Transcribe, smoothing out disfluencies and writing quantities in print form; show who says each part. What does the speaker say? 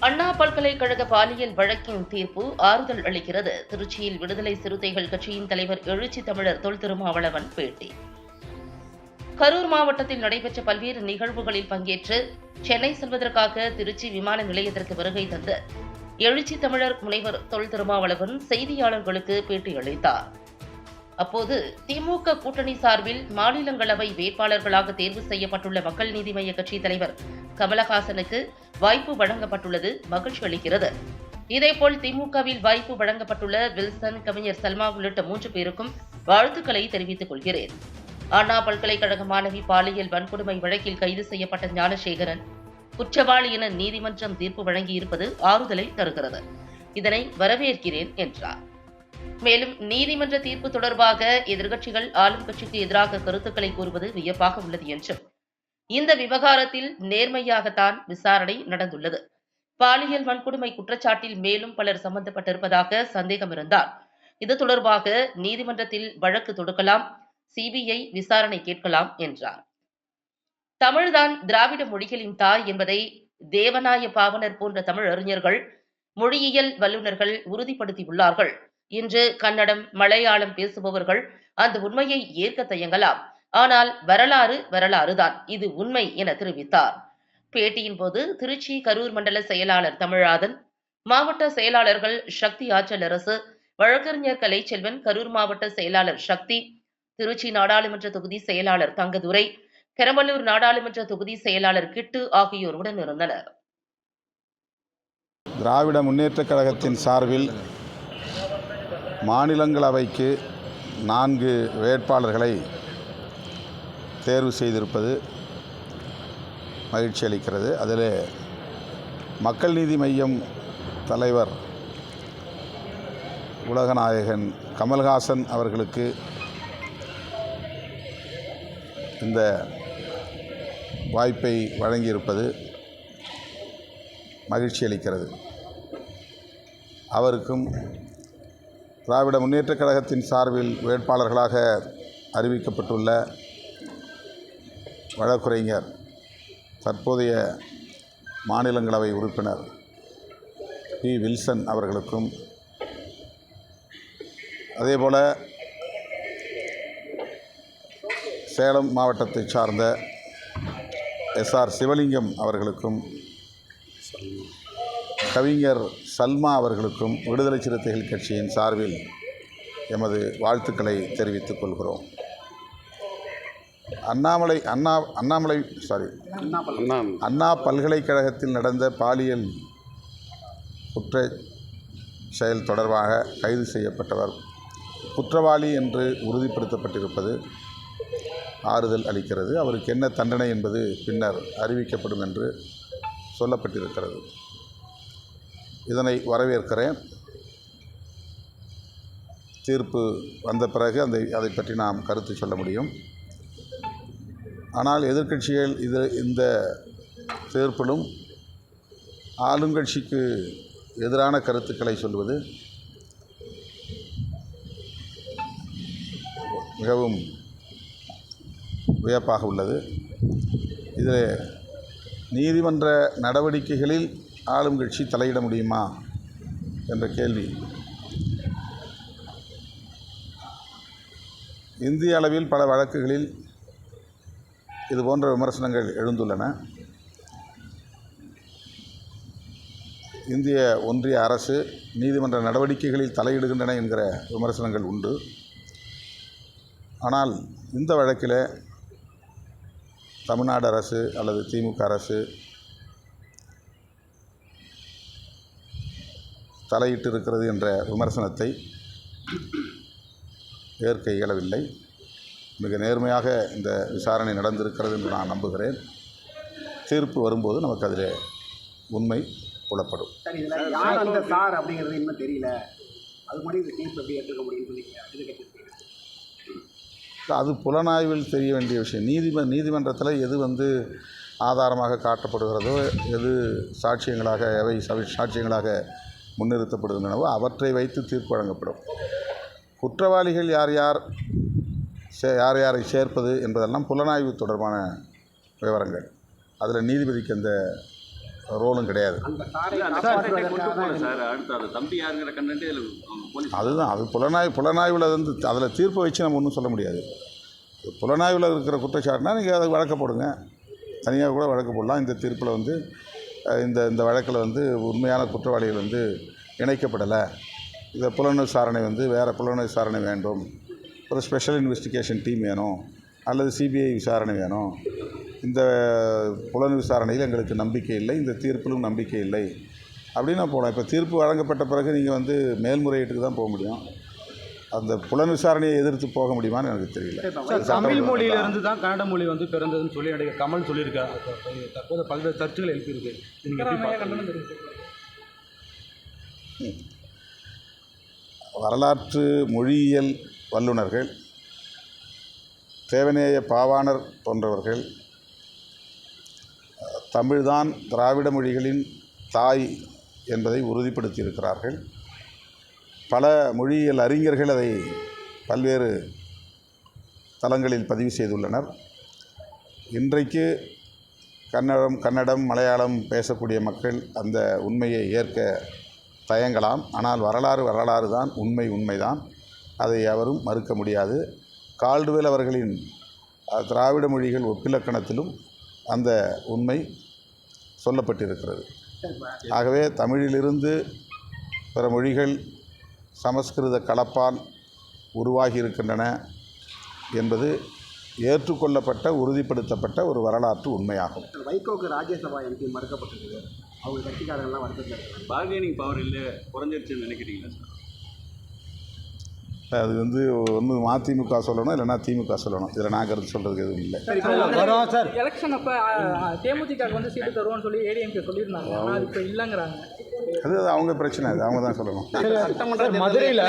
Speaker 1: அண்ணா பல்கலைக்கழக பாலியல் வழக்கின் தீர்ப்பு ஆறுதல் அளிக்கிறது. திருச்சியில் விடுதலை சிறுத்தைகள் கட்சியின் தலைவர் எழுச்சி தமிழர் தொல் திருமாவளவன் பேட்டி. கரூர் மாவட்டத்தில் நடைபெற்ற பல்வேறு நிகழ்வுகளில் பங்கேற்று சென்னை செல்வதற்காக திருச்சி விமான நிலையத்திற்கு வருகை தந்த எழுச்சி தமிழர் முனைவர் தொல் திருமாவளவன் செய்தியாளர்களுக்கு பேட்டியளித்தார். அப்போது திமுக கூட்டணி சார்பில் மாநிலங்களவை வேட்பாளர்களாக தேர்வு செய்யப்பட்டுள்ள மக்கள் நீதி மய்ய கட்சி தலைவர் கமலஹாசனுக்கு வாய்ப்பு வழங்கப்பட்டுள்ளது மகிழ்ச்சி அளிக்கிறது. இதேபோல் திமுகவில் வாய்ப்பு வழங்கப்பட்டுள்ள வில்சன், கவிஞர் சல்மா உள்ளிட்ட 3 பேருக்கும் வாழ்த்துக்களை தெரிவித்துக் கொள்கிறேன். அண்ணா பல்கலைக்கழக மாணவி பாலியல் வன்கொடுமை வழக்கில் கைது செய்யப்பட்ட ஞானசேகரன் குற்றவாளி என நீதிமன்றம் தீர்ப்பு வழங்கியிருப்பது ஆறுதலை தருகிறது. இதனை வரவேற்கிறேன் என்றார். மேலும் நீதிமன்ற தீர்ப்பு தொடர்பாக எதிர்க்கட்சிகள் ஆளும் கட்சிக்கு எதிராக கருத்துக்களை கூறுவது வியப்பாக உள்ளது என்றும், இந்த விவகாரத்தில் நேர்மையாகத்தான் விசாரணை நடந்துள்ளது. பாலியல் வன்கொடுமை குற்றச்சாட்டில் மேலும் பலர் சம்பந்தப்பட்டிருப்பதாக சந்தேகம் இருந்தால் இது தொடர்பாக நீதிமன்றத்தில் வழக்கு தொடுக்கலாம், சிபிஐ விசாரணை கேட்கலாம் என்றார். தமிழ்தான் திராவிட மொழிகளின் தாய் என்பதை தேவநாய பாவனர் போன்ற தமிழ் அறிஞர்கள், மொழியியல் வல்லுநர்கள் உறுதிப்படுத்தியுள்ளார்கள். இன்று கன்னடம், மலையாளம் பேசுபவர்கள் அந்த உண்மையை ஏற்க தயங்கலாம். ஆனால் வரலாறுதான், இது உண்மை என தெரிவித்தார். பேட்டியின் போது திருச்சி கரூர் மண்டல செயலாளர் தமிழாதன், மாவட்ட செயலாளர்கள் சக்தி ஆற்றலரசு, வழக்கறிஞர் கலைச்செல்வன், கரூர் மாவட்ட செயலாளர் சக்தி, திருச்சி நாடாளுமன்ற தொகுதி செயலாளர் தங்கதுரை, பெரம்பலூர் நாடாளுமன்ற தொகுதி செயலாளர் கிட்டு ஆகியோர் உடனிருந்தனர்.
Speaker 2: திராவிட முன்னேற்றக் கழகத்தின் சார்பில் மாநிலங்களவைக்கு 4 வேட்பாளர்களை தேர்வு செய்திருப்பது மகிழ்ச்சி அளிக்கிறது. அதில் மக்கள் நீதி மய்யம் தலைவர் உலகநாயகன் கமல்ஹாசன் அவர்களுக்கு இந்த வாய்ப்பை வழங்கியிருப்பது மகிழ்ச்சி அளிக்கிறது. அவருக்கும் திராவிட முன்னேற்றக் கழகத்தின் சார்பில் வேட்பாளர்களாக அறிவிக்கப்பட்டுள்ள வழக்குரைஞர் தற்போதைய மாநிலங்களவை உறுப்பினர் பி. வில்சன் அவர்களுக்கும், அதேபோல சேலம் மாவட்டத்தை சார்ந்த எஸ்.ஆர். சிவலிங்கம் அவர்களுக்கும், கவிஞர் சல்மா அவர்களுக்கும் விடுதலை சிறுத்தைகள் கட்சியின் சார்பில் எமது வாழ்த்துக்களை தெரிவித்துக் கொள்கிறோம். அண்ணா பல்கலைக்கழகத்தில் நடந்த பாலியல் குற்ற செயல் தொடர்பாக கைது செய்யப்பட்டவர் குற்றவாளி என்று உறுதிப்படுத்தப்பட்டிருப்பது ஆறுதல் அளிக்கிறது. அவருக்கு என்ன தண்டனை என்பது பின்னர் அறிவிக்கப்படும் என்று சொல்லப்பட்டிருக்கிறது. இதனை வரவேற்கிறேன். தீர்ப்பு வந்த பிறகு அதை பற்றி நாம் கருத்து சொல்ல முடியும். ஆனால் எதிர்க்கட்சிகள் இந்த தீர்ப்பிலும் ஆளுங்கட்சிக்கு எதிரான கருத்துக்களை சொல்வது மிகவும் வியப்பாக உள்ளது. இதில் நீதிமன்ற நடவடிக்கைகளில் ஆளும் கட்சி தலையிட முடியுமா என்ற கேள்வி இந்திய அளவில் பல வழக்குகளில் இதுபோன்ற விமர்சனங்கள் எழுந்துள்ளன. இந்திய ஒன்றிய அரசு நீதிமன்ற நடவடிக்கைகளில் தலையிடுகின்றன என்கிற விமர்சனங்கள் உண்டு. ஆனால் இந்த வழக்கில் தமிழ்நாடு அரசு அல்லது திமுக அரசு தலையிட்டு இருக்கிறது என்ற விமர்சனத்தை ஏற்க இயலவில்லை. மிக நேர்மையாக இந்த விசாரணை நடந்திருக்கிறது என்று நான் நம்புகிறேன். தீர்ப்பு வரும்போது நமக்கு அதில் உண்மை புலப்படும்.
Speaker 3: அப்படிங்கிறது இன்னும் தெரியல. அது மாதிரி இந்த தீர்ப்பு எப்படி ஏற்றுக்க முடியும்னு
Speaker 2: அது புலனாய்வில் தெரிய வேண்டிய விஷயம். நீதிமன்றத்தில் எது ஆதாரமாக காட்டப்படுகிறதோ, எது சாட்சியங்களாக எவை சாட்சியங்களாக முன்னிறுத்தப்படுகின்றனவோ அவற்றை வைத்து தீர்ப்பு வழங்கப்படும். குற்றவாளிகள் யார் யாரை சேர்ப்பது என்பதெல்லாம் புலனாய்வு தொடர்பான விவரங்கள். அதில் நீதிபதிக்கு அந்த ரோலும் கிடையாது.
Speaker 3: அந்த சாரை
Speaker 4: அந்த சட்டத்தை கொண்டு
Speaker 3: காப்பாற்றுவதற்காக
Speaker 4: போகல சார். அடுத்து அது தம்பி யாருங்கிற கண்டென்ட் இதில் போலீஸ்
Speaker 2: அதுதான் அது புலனாய்வில் வந்து அதில் தீர்ப்பை வச்சு நம்ம ஒன்றும் சொல்ல முடியாது. புலனாய்வில் இருக்கிற குற்றச்சாட்டுனா நீங்கள் அதை வழக்க போடுங்க, தனியாக கூட வழக்கு போடலாம். இந்த தீர்ப்பில் வந்து இந்த வழக்கில் வந்து உண்மையான குற்றவாளிகள் வந்து இணைக்கப்படலை, இந்த புலன் விசாரணை வந்து வேறு புலன் விசாரணை வேண்டும், ஒரு ஸ்பெஷல் இன்வெஸ்டிகேஷன் டீம் வேணும், அல்லது சிபிஐ விசாரணை வேணும், இந்த புலன் விசாரணையில் எங்களுக்கு நம்பிக்கை இல்லை, இந்த தீர்ப்பிலும் நம்பிக்கை இல்லை அப்படின்னு போகலாம். இப்போ தீர்ப்பு வழங்கப்பட்ட பிறகு நீங்கள் வந்து மேல்முறையீட்டுக்கு தான் போக முடியும். அந்த புலன் விசாரணையை எதிர்த்து போக முடியுமான்னு எனக்கு தெரியல.
Speaker 5: சார், தமிழ் மொழியிலிருந்து தான் கன்னட மொழி வந்து பிறந்ததுன்னு சொல்லி நடிகர் கமல் சொல்லியிருக்காரு. தற்போது பல்வேறு சர்ச்சைகள் எழுப்பியிருக்கு. நீங்கள் எப்படி பார்க்குறீங்க?
Speaker 2: வரலாற்று மொழியியல் வல்லுநர்கள், தேவநேய பாவாணர் போன்றவர்கள் தமிழ்தான் திராவிட மொழிகளின் தாய் என்பதை உறுதிப்படுத்தியிருக்கிறார்கள். பல மொழியியல் அறிஞர்கள் அதை பல்வேறு தளங்களில் பதிவு செய்துள்ளனர். இன்றைக்கு கன்னடம், மலையாளம் பேசக்கூடிய மக்கள் அந்த உண்மையை ஏற்க தயங்கலாம். ஆனால் வரலாறு தான், உண்மைதான். அதை எவரும் மறுக்க முடியாது. கால்டுவெல் அவர்களின் திராவிட மொழிகள் ஒப்பிலக்கணத்திலும் அந்த உண்மை சொல்லப்பட்டிருக்கிறது. ஆகவே தமிழிலிருந்து பிற மொழிகள் சமஸ்கிருத கலப்பால் உருவாகி இருக்கின்றன என்பது ஏற்றுக்கொள்ளப்பட்ட, உறுதிப்படுத்தப்பட்ட ஒரு வரலாற்று உண்மையாகும்.
Speaker 3: வைகோக்கு ராஜ்யசபா எம்பி மறுக்கப்பட்டிருக்கு. அவங்க கட்சிக்காரங்கள்லாம் வருத்தப்பட்டு
Speaker 4: பார்கெனிங் பவர் இல்லை, குறைஞ்சிருச்சுன்னு நினைக்கிறீங்களா சார்?
Speaker 2: அது வந்து ஒன்று மதிமுக சொல்லணும், இல்லைன்னா திமுக சொல்லணும். இதில் நான் கருத்து சொல்கிறதுக்கு எதுவும் இல்லை.
Speaker 5: சார்,
Speaker 6: எலெக்ஷன் அப்போ தேமுதிக வந்து சீட்டு தருவோம்னு சொல்லி ஏடிஎம்கே சொல்லியிருந்தாங்க. ஆனால் இப்போ இல்லைங்கிறாங்க.
Speaker 2: அது அவங்க பிரச்சனை, அது அவங்க தான் சொல்லணும்.
Speaker 5: மதுரையில்